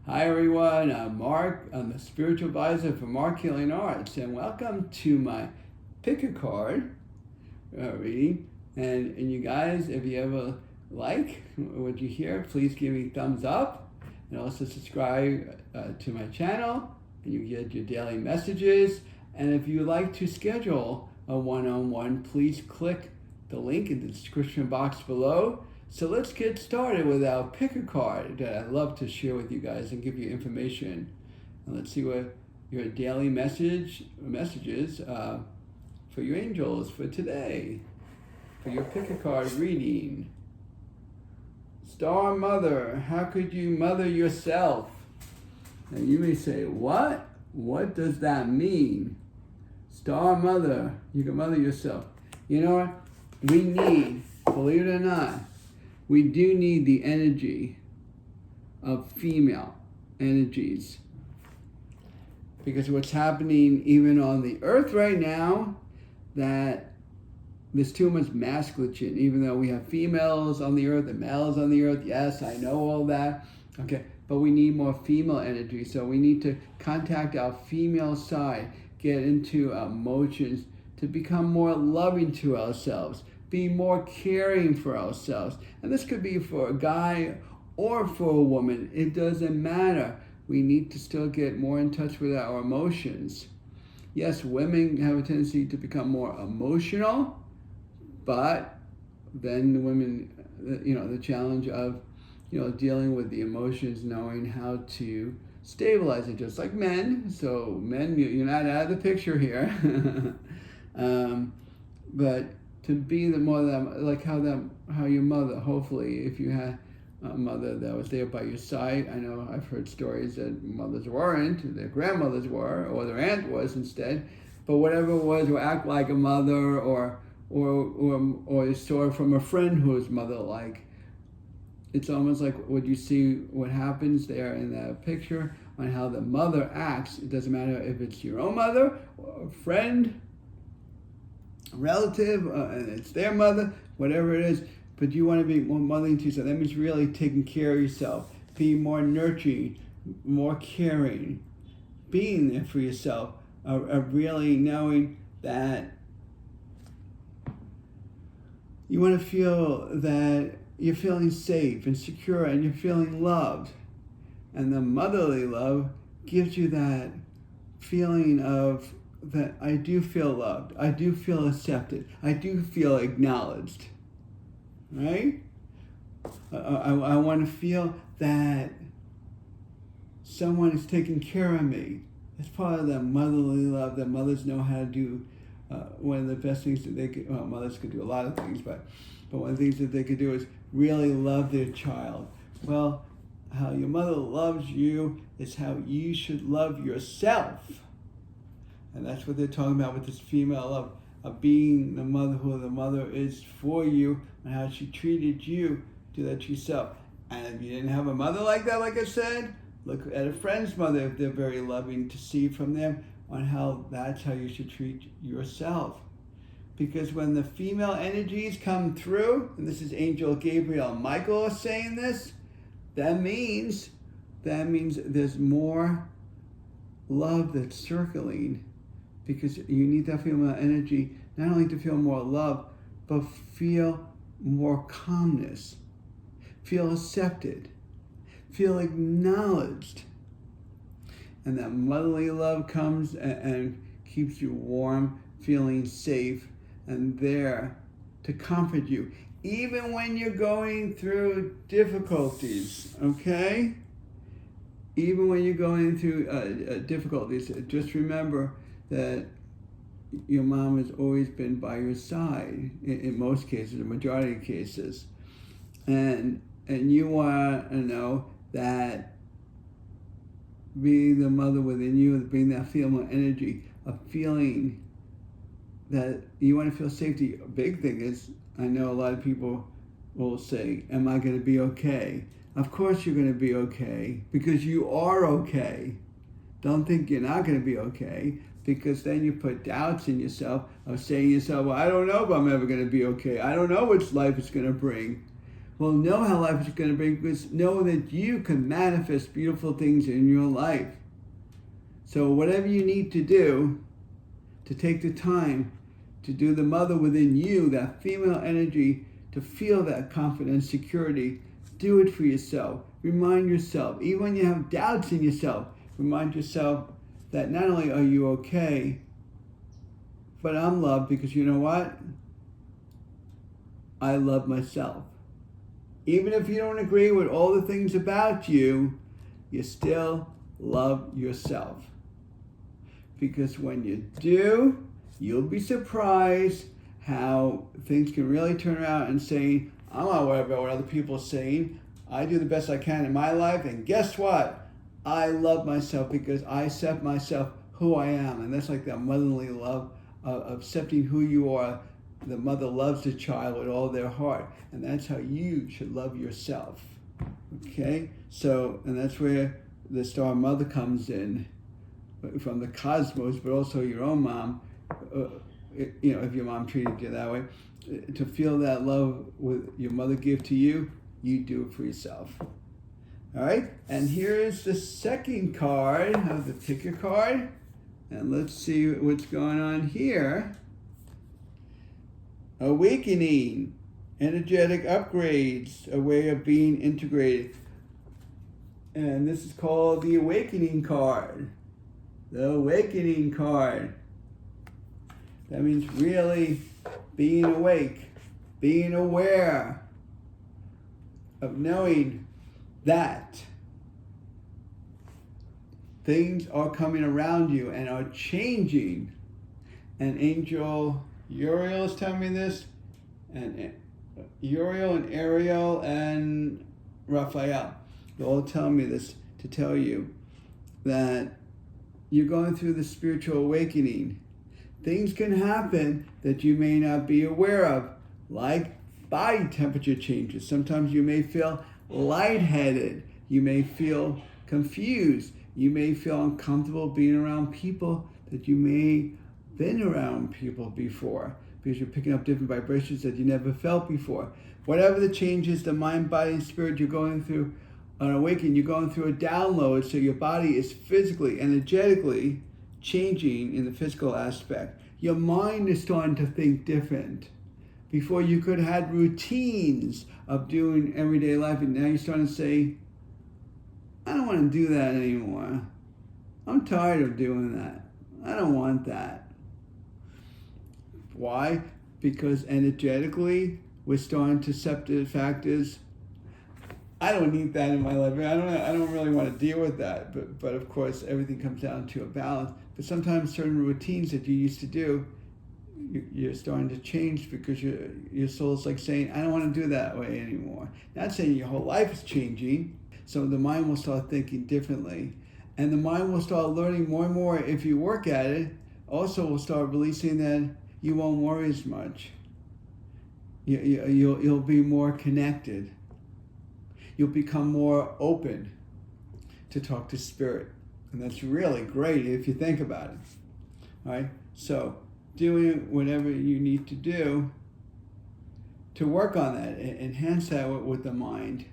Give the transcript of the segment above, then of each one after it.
Hi everyone, I'm Marc. I'm the spiritual advisor for Marc Healing Arts, and welcome to my pick a card reading. And you guys, if you ever like what you hear, please give me a thumbs up, and also subscribe to my channel, and you get your daily messages. And if you would like to schedule a one-on-one, please click the link in the description box below. So let's get started with our pick a card that I love to share with you guys and give you information. And let's see what your daily messages for your angels for today. For your pick a card reading. Star Mother, how could you mother yourself? And you may say, what? What does that mean? Star Mother, you can mother yourself. You know what? We need, believe it or not, we do need the energy of female energies. Because what's happening even on the earth right now, that there's too much masculine, even though we have females on the earth and males on the earth. Yes, I know all that. Okay, but we need more female energy. So we need to contact our female side, get into our emotions to become more loving to ourselves, be more caring for ourselves. And this could be for a guy or for a woman. It doesn't matter. We need to still get more in touch with our emotions. Yes, women have a tendency to become more emotional, but then the women, the challenge of, dealing with the emotions, knowing how to stabilize it, just like men. So men, you're not out of the picture here. But to be the mother, like how your mother, hopefully, if you had a mother that was there by your side. I know I've heard stories that mothers weren't, their grandmothers were, or their aunt was instead. But whatever it was, or act like a mother, or sort of from a friend who was mother-like. It's almost like what you see, what happens there in that picture on how the mother acts. It doesn't matter if it's your own mother, or a friend, relative, and it's their mother, whatever it is, but you want to be more mothering to yourself. That means really taking care of yourself, being more nurturing, more caring, being there for yourself, really knowing that you want to feel that you're feeling safe and secure and you're feeling loved. And the motherly love gives you that feeling of that I do feel loved, I do feel accepted, I do feel acknowledged, right? I want to feel that someone is taking care of me. It's part of that motherly love that mothers know how to do. One of the best things that they could, well, mothers could do a lot of things, but one of the things that they could do is really love their child. Well, how your mother loves you is how you should love yourself. And that's what they're talking about with this female love, of being the mother who the mother is for you, and how she treated you, do that to yourself. And if you didn't have a mother like that, like I said, look at a friend's mother if they're very loving, to see from them on how that's how you should treat yourself. Because when the female energies come through, and this is Angel Gabriel and Michael saying this, that means there's more love that's circling. Because you need that female energy, not only to feel more love, but feel more calmness, feel accepted, feel acknowledged. And that motherly love comes and keeps you warm, feeling safe, and there to comfort you, even when you're going through difficulties, okay? Even when you're going through difficulties, just remember that your mom has always been by your side in most cases, the majority of cases. And you want to know that being the mother within you, being that female energy of feeling that you want to feel safety. A big thing is, I know a lot of people will say, am I going to be okay? Of course you're going to be okay, because you are okay. Don't think you're not going to be okay, because then you put doubts in yourself of saying to yourself, well, I don't know if I'm ever going to be okay. I don't know which life it's going to bring. will know how life is going to bring, because know that you can manifest beautiful things in your life. So whatever you need to do to take the time to do the mother within you, that female energy, to feel that confidence, security, do it for yourself. Remind yourself, even when you have doubts in yourself, remind yourself that not only are you okay, but I'm loved, because you know what? I love myself. Even if you don't agree with all the things about you, you still love yourself. Because when you do, you'll be surprised how things can really turn around and say, I'm not worried about what other people are saying. I do the best I can in my life, and guess what? I love myself because I accept myself who I am. And that's like that motherly love of accepting who you are. The mother loves the child with all their heart, and that's how you should love yourself. Okay? So, and that's where the star mother comes in, from the cosmos, but also your own mom. If your mom treated you that way, to feel that love with your mother give to you, you do it for yourself. All right? And here is the second card of the picker card. And let's see what's going on here. Awakening, energetic upgrades, a way of being integrated. And this is called the Awakening card. The Awakening card. That means really being awake, being aware of knowing that things are coming around you and are changing. And Angel Uriel is telling me this, and Uriel and Ariel and Raphael, they're all telling me this to tell you that you're going through the spiritual awakening. Things can happen that you may not be aware of, like body temperature changes. Sometimes you may feel lightheaded. You may feel confused. You may feel uncomfortable being around people that you may have been around people before, because you're picking up different vibrations that you never felt before. Whatever the changes, the mind, body, and spirit you're going through on awakening, you're going through a download, so your body is physically, energetically changing in the physical aspect. Your mind is starting to think different. Before you could have had routines of doing everyday life, and now you're starting to say, I don't want to do that anymore. I'm tired of doing that. I don't want that. Why? Because energetically, we're starting to accept the fact is, I don't need that in my life. I don't really want to deal with that. But of course, everything comes down to a balance. But sometimes certain routines that you used to do, you're starting to change, because your soul's like saying, I don't want to do that way anymore. Not saying your whole life is changing. So the mind will start thinking differently. And the mind will start learning more and more if you work at it. Also will start releasing that you won't worry as much. You'll be more connected. You'll become more open to talk to spirit. And that's really great if you think about it. All right? So doing whatever you need to do to work on that, enhance that with the mind.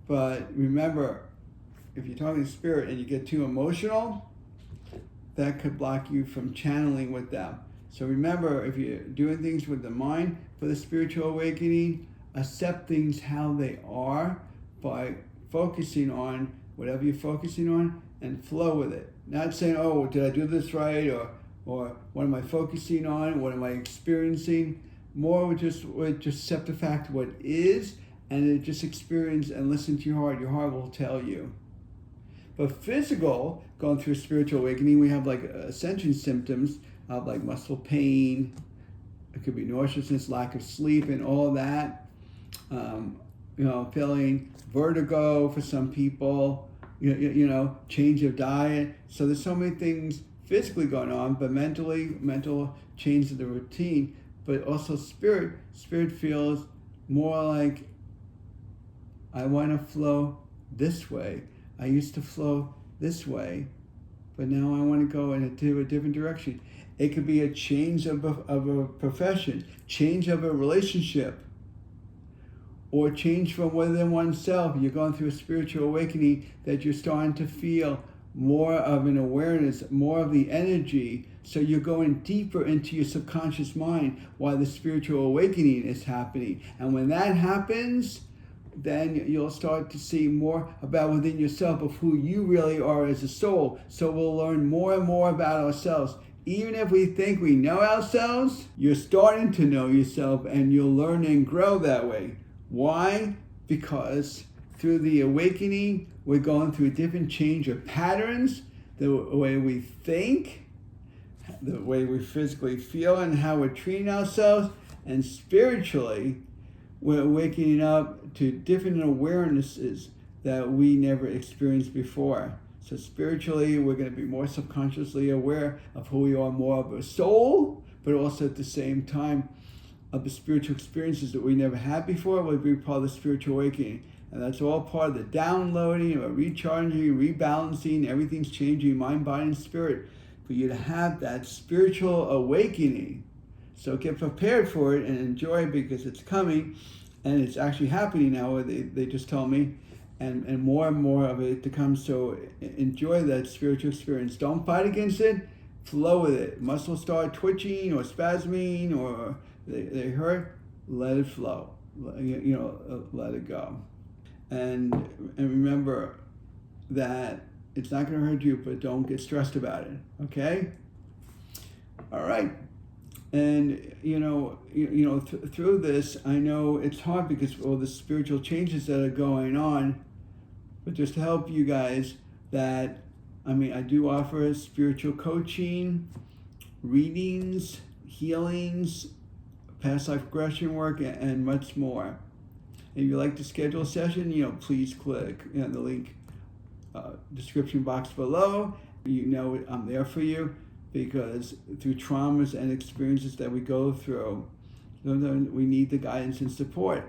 But remember, if you're talking to spirit and you get too emotional, that could block you from channeling with them. So remember, if you're doing things with the mind for the spiritual awakening, accept things how they are by focusing on whatever you're focusing on and flow with it. Not saying, oh, did I do this right? Or what am I focusing on? What am I experiencing? More with just accept the fact of what is, and just experience and listen to your heart. Your heart will tell you. But physical, going through spiritual awakening, we have like ascension symptoms of like muscle pain. It could be nauseousness, lack of sleep, and all that. Feeling vertigo for some people. Change of diet. So there's so many things physically going on, but mental change of the routine. But also spirit feels more like, I want to flow this way. I used to flow this way, but now I want to go into a different direction. It could be a change of a profession, change of a relationship, or change from within oneself. You're going through a spiritual awakening that you're starting to feel more of an awareness, more of the energy. So you're going deeper into your subconscious mind while the spiritual awakening is happening. And when that happens, then you'll start to see more about within yourself of who you really are as a soul. So we'll learn more and more about ourselves. Even if we think we know ourselves, you're starting to know yourself, and you'll learn and grow that way. Why? Because through the awakening, we're going through a different change of patterns, the way we think, the way we physically feel, and how we're treating ourselves. And spiritually, we're waking up to different awarenesses that we never experienced before. So spiritually, we're going to be more subconsciously aware of who we are, more of a soul, but also at the same time of the spiritual experiences that we never had before will be part of the spiritual awakening. And that's all part of the downloading, or recharging, rebalancing. Everything's changing, mind, body, and spirit, for you to have that spiritual awakening. So get prepared for it and enjoy it, because it's coming, and it's actually happening now. They just told me. And more of it to come. So enjoy that spiritual experience. Don't fight against it. Flow with it. Muscles start twitching or spasming or they hurt. Let it flow. Let it go. And remember that it's not going to hurt you, but don't get stressed about it. Okay? All right. And through this, I know it's hard because of all the spiritual changes that are going on. But just to help you guys, I do offer spiritual coaching, readings, healings, past life regression work, and much more. If you'd like to schedule a session, please click the link description box below. I'm there for you, because through traumas and experiences that we go through, sometimes we need the guidance and support.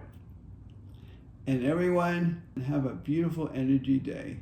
And everyone, have a beautiful energy day.